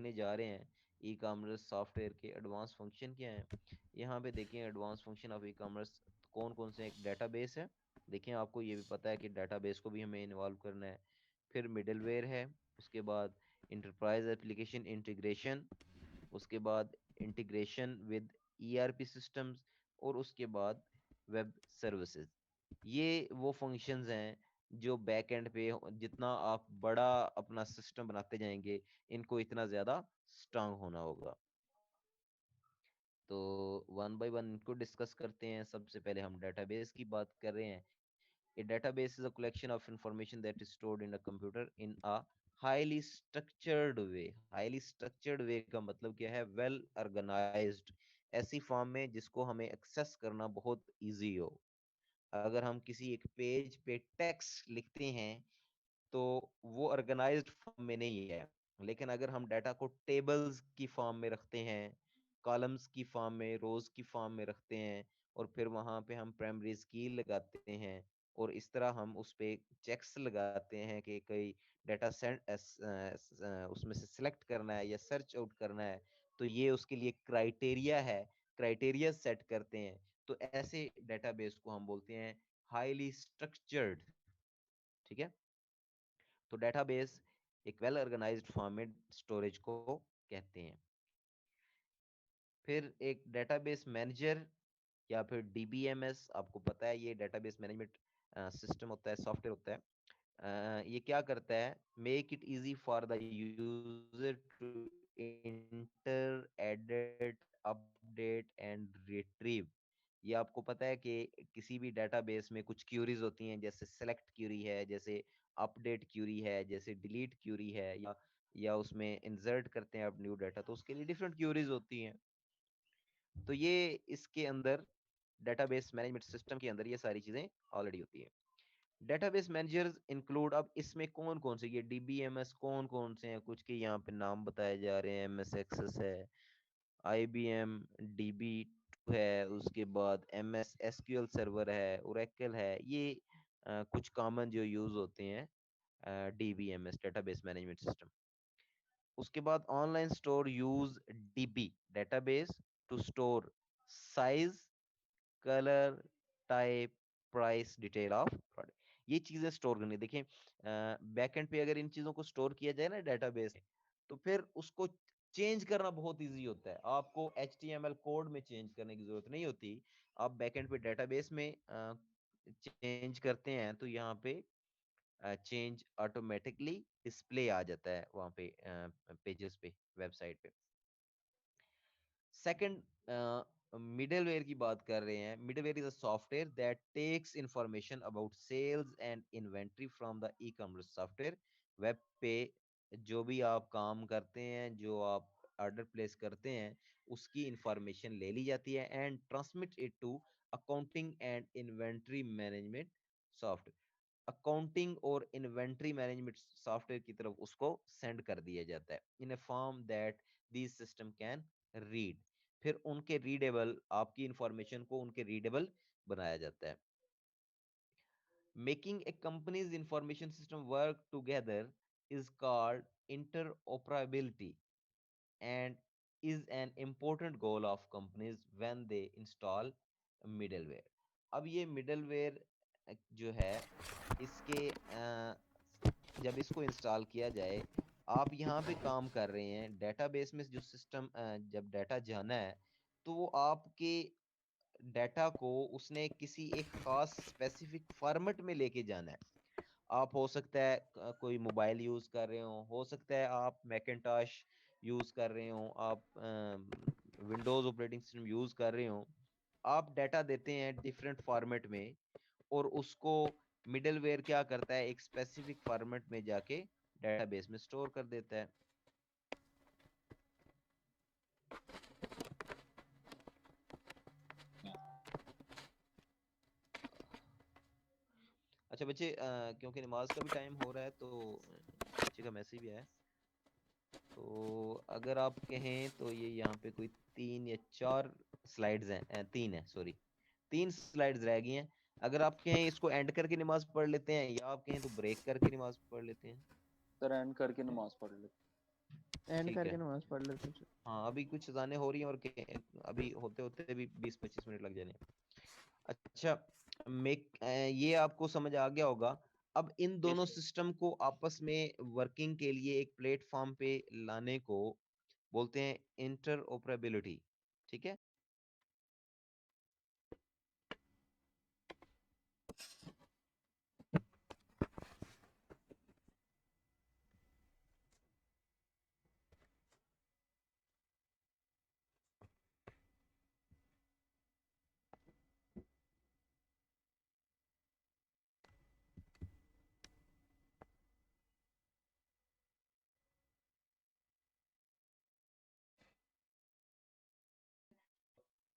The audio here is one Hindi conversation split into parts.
देखने जा रहे हैं ई कॉमर्स सॉफ्टवेयर के एडवांस फंक्शन क्या हैं। यहाँ पे देखिए advance function of e commerce कौन कौन से। एक डेटाबेस है, देखिए आपको ये भी पता है कि डेटाबेस को भी हमें इन्वॉल्व करना है। फिर मिडलवेयर है, उसके बाद इंटरप्राइज एप्लीकेशन इंटीग्रेशन, उसके बाद इंटीग्रेशन विद ईआरपी सिस्टम्स, और उसके बाद वेब सर्विसेज। ये वो फंक्शंस हैं जो बैक एंड पे जितना आप बड़ा अपना सिस्टम बनाते जाएंगे इनको इतना ज्यादा स्ट्रांग होना होगा। तो वन बाय वन इनको डिस्कस करते हैं। सबसे पहले हम डेटाबेस की बात कर रहे हैं। A database is a collection of information that is stored in a computer in a highly structured way. Highly structured way का मतलब क्या है? Well organized, ऐसी फॉर्म में जिसको हमें एक्सेस करना बहुत इजी हो। अगर हम किसी एक पेज पे टेक्स्ट लिखते हैं तो वो ऑर्गेनाइज्ड फॉर्म में नहीं है। लेकिन अगर हम डाटा को टेबल्स की फॉर्म में रखते हैं, कॉलम्स की फॉर्म में, रोज की फॉर्म में रखते हैं, और फिर वहां पे हम प्राइमरीज की लगाते हैं, और इस तरह हम उस पे चेक्स लगाते हैं कि कोई डाटा सेंड उसमें से सिलेक्ट करना है या सर्च आउट करना है, तो ये उसके लिए क्राइटेरिया है, क्राइटेरिया सेट करते हैं। तो ऐसे डेटाबेस को हम बोलते हैं हाईली स्ट्रक्चर्ड। ठीक है, तो डेटाबेस एक वेल ऑर्गेनाइज्ड फॉर्मेट स्टोरेज को कहते हैं। फिर एक डेटाबेस मैनेजर या फिर डीबीएमएस, आपको पता है ये डेटाबेस मैनेजमेंट सिस्टम होता है, सॉफ्टवेयर होता है। ये क्या करता है? Make it easy for the user to enter, edit, update and retrieve. ये आपको पता है कि किसी भी डेटाबेस में कुछ क्यूरीज होती हैं, जैसे सेलेक्ट क्यूरी है, जैसे अपडेट क्यूरी है, जैसे डिलीट क्यूरी है, या उसमें इंसर्ट करते हैं आप न्यू डाटा, तो उसके लिए डिफरेंट क्यूरीज होती हैं। तो ये इसके अंदर डेटाबेस मैनेजमेंट सिस्टम के अंदर ये सारी चीजें ऑलरेडी होती है। डेटाबेस मैनेजर्स इंक्लूड, अब इसमें कौन कौन से, ये डीबीएमएस कौन कौन से हैं, कुछ के यहाँ पे नाम बताए जा रहे हैं। एमएस एक्सेस है, आईबीएम डीबी है, उसके बाद एमएस एसक्यूएल सर्वर है, ओरेकल है। ये कुछ कॉमन जो यूज होते हैं डीबीएमएस, डेटाबेस मैनेजमेंट सिस्टम। उसके बाद online store use DB database to store size, colour, type, price, detail of product. ये चीजें स्टोर करनी। देखिए बैकएंड पे अगर इन चीजों को स्टोर किया जाए ना डेटाबेस में, तो फिर उसको चेंज करना बहुत इजी होता है। आपको एचटीएमएल कोड में चेंज करने की जरूरत नहीं होती। आप बैकएंड पे डेटाबेस में चेंज करते हैं तो यहाँ पे चेंज ऑटोमेटिकली डिस्प्ले आ जाता है वहाँ पे पेजेस पे, वेबसाइट पे। सेकंड मिडलवेयर की बात कर रहे हैं। Middleware is a software that takes information about sales and inventory from the e commerce software. Web पे जो भी आप काम करते हैं, जो आप ऑर्डर प्लेस करते हैं, उसकी इंफॉर्मेशन ले ली जाती है and transmit it to accounting and inventory management software. Accounting और इन्वेंट्री मैनेजमेंट सॉफ्टवेयर की तरफ उसको सेंड कर दिया जाता है in a form that this system can read. फिर उनके रीडेबल, आपकी इंफॉर्मेशन को उनके रीडेबल बनाया जाता है। Making a companies information system work together is called interoperability and is an important goal of companies when they install middleware। अब ये मिडलवेयर जो है इसके जब इसको इंस्टॉल किया जाए, आप यहाँ पे काम कर रहे हैं डेटाबेस में जो सिस्टम, जब डाटा जाना है तो वो आपके डाटा को उसने किसी एक खास स्पेसिफिक फॉर्मेट में लेके जाना है। आप हो सकता है कोई मोबाइल यूज कर रहे हो सकता है आप मैकिंटॉश यूज कर रहे हो, आप विंडोज ऑपरेटिंग सिस्टम यूज कर रहे हो। आप डाटा देते हैं डिफरेंट फॉर्मेट में, और उसको मिडलवेयर क्या करता है, एक स्पेसिफिक फॉर्मेट में जाके डेटाबेस में स्टोर कर देता है। अच्छा बच्चे, क्योंकि नमाज का भी टाइम हो रहा है तो बच्चे का मैसेज भी आया है। तो अगर आप कहें तो ये यहाँ पे कोई 3 या 4 स्लाइड्स हैं, 3 है सॉरी, 3 स्लाइड्स रह गई हैं। अगर आप कहें इसको एंड करके नमाज पढ़ लेते हैं, या आप कहें तो ब्रेक करके नमाज पढ़ लेते हैं। सर एंड करके नमाज पढ़ लेते। एंड ठीक करके है। नमाज पढ़ लेते हैं। हाँ अभी कुछ अजानें हो रही हैं और अभी होते होते भी 20-25 मिनट लग जाने। अच्छा, ये आपको समझ आ गया होगा। अब इन दोनों सिस्टम को आपस में वर्किंग के लिए एक प्लेटफॉर्म पे लाने को बोलते हैं इंटरऑपरेबिलिटी। ठीक है।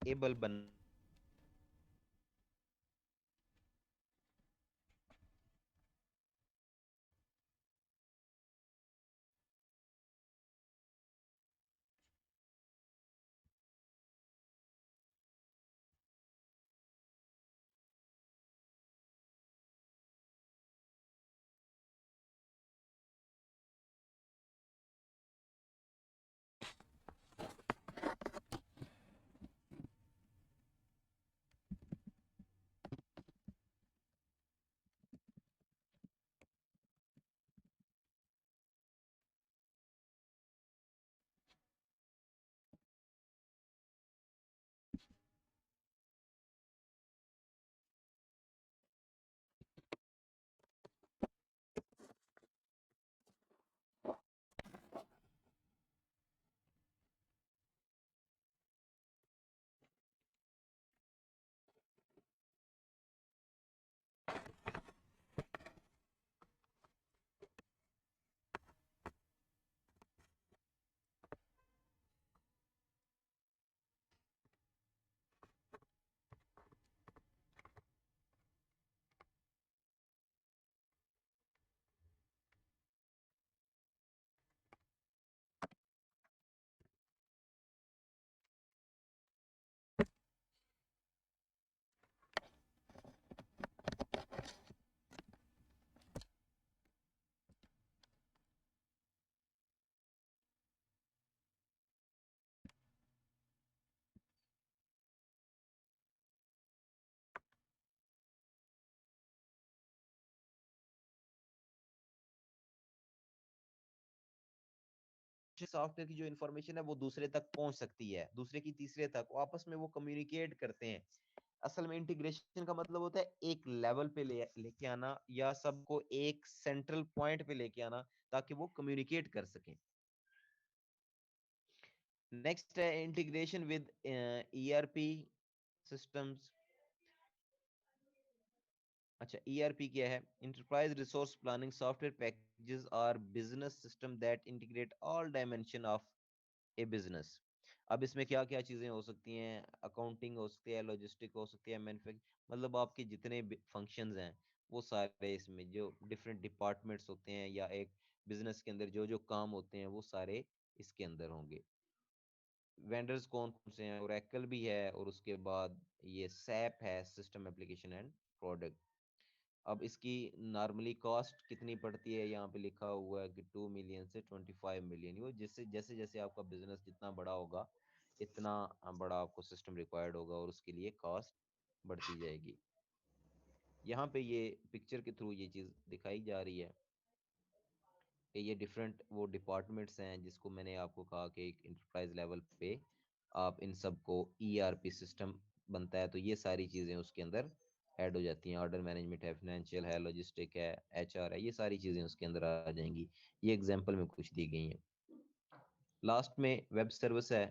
एबल बन सॉफ्टवेयर की जो इन्फॉर्मेशन है वो दूसरे तक पहुंच सकती है, दूसरे की तीसरे तक, वो आपस में वो कम्युनिकेट करते हैं। असल में इंटीग्रेशन का मतलब होता है एक लेवल पे लेके आना या सबको एक सेंट्रल पॉइंट पे लेके आना ताकि वो कम्युनिकेट कर सकें। नेक्स्ट है इंटीग्रेशन विद ईआरपी सिस्टम्स। अच्छा, ईआरपी क्या है? Enterprise resource planning software packages are business system that integrate all dimension of a business. अब इसमें क्या क्या चीजें हो सकती हैं? अकाउंटिंग हो सकती है, लॉजिस्टिक हो सकती है, मैन्युफैक्चर, मतलब आपके जितने फंक्शंस हैं वो सारे इसमें, जो डिफरेंट डिपार्टमेंट्स होते हैं या एक बिजनेस के अंदर जो जो काम होते हैं वो सारे इसके अंदर होंगे। वेंडर्स कौन कौन से हैं? ओरेकल भी है, और उसके बाद ये सैप है, सिस्टम एप्लीकेशन एंड प्रोडक्ट। अब इसकी नॉर्मली कॉस्ट कितनी पड़ती है? यहाँ पे लिखा हुआ है कि 2 मिलियन से 25 मिलियन। वो जैसे जैसे जैसे आपका बिजनेस जितना बड़ा होगा इतना बड़ा आपको सिस्टम रिक्वायर्ड होगा और उसके लिए कॉस्ट बढ़ती जाएगी। यहाँ पे ये पिक्चर के थ्रू ये चीज दिखाई जा रही है कि ये डिफरेंट वो डिपार्टमेंट्स हैं जिसको मैंने आपको कहा कि एक इंटरप्राइज लेवल पे आप इन सबको ईआरपी सिस्टम बनता है तो ये सारी चीजें उसके अंदर ऐड हो जाती हैं। ऑर्डर मैनेजमेंट है, फाइनेंशियल है, लॉजिस्टिक है, एचआर है, ये सारी चीजें उसके अंदर आ जाएंगी। ये एग्जांपल में कुछ दी गई हैं। लास्ट में वेब सर्विस है।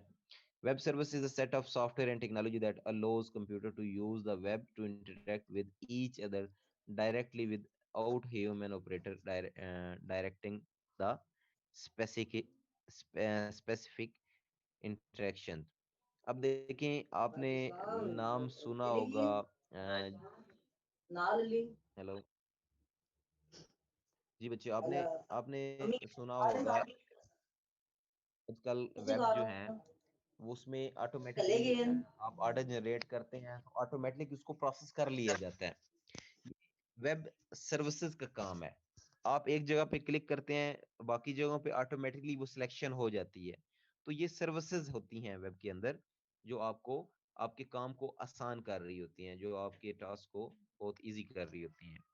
Web service is a set of software and technology that allows computer to use the web to interact with each other directly without human operator directing the specific interaction. अब देखें, आपने नाम सुना होगा। हेलो जी बच्चे, आपने आपने सुना होगा आजकल वेब जो है वो उसमें ऑटोमेटिकली आप ऑर्डर जनरेट करते हैं तो ऑटोमेटिकली उसको प्रोसेस कर लिया जाता है। वेब सर्विसेज का काम है। आप एक जगह पे क्लिक करते हैं, बाकी जगहों पे ऑटोमेटिकली वो सिलेक्शन हो जाती है। तो ये सर्विसेज होती हैं वेब के अंदर, जो आपको आपके काम को आसान कर रही होती हैं, जो आपके टास्क को बहुत इजी कर रही होती हैं।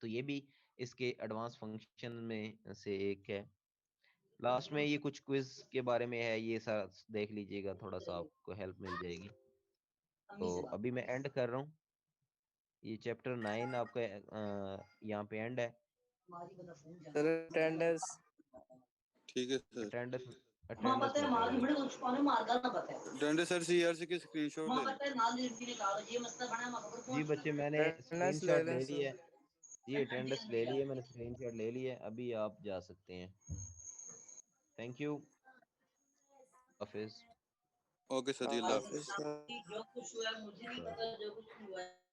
तो ये भी इसके एडवांस फंक्शन में से एक है। लास्ट में ये कुछ क्विज के बारे में है, ये सारा देख लीजिएगा, थोड़ा सा आपको हेल्प मिल जाएगी। तो अभी मैं एंड कर रहा हूँ, ये चैप्टर 9 आपका यहाँ पे एंड है। सर अटेंडेंस ठीक है सर। अटेंडेंस अटेंडेंस में कर लो। अटेंडेंस सर सीआरसी की स्क्रीनशॉट ले लो। जी बच्चे, मैंने अटेंडेंस ले स्क्रीनशॉट लें ले ली सर। है। जी अटेंडेंस ले ली है मैंने, स्क्रीनशॉट ले ली है, अभी आप जा सकते हैं। थैंक यू, हाफिज। ओके सर जी, अल्लाह हाफिज। हाफिज सर। सर।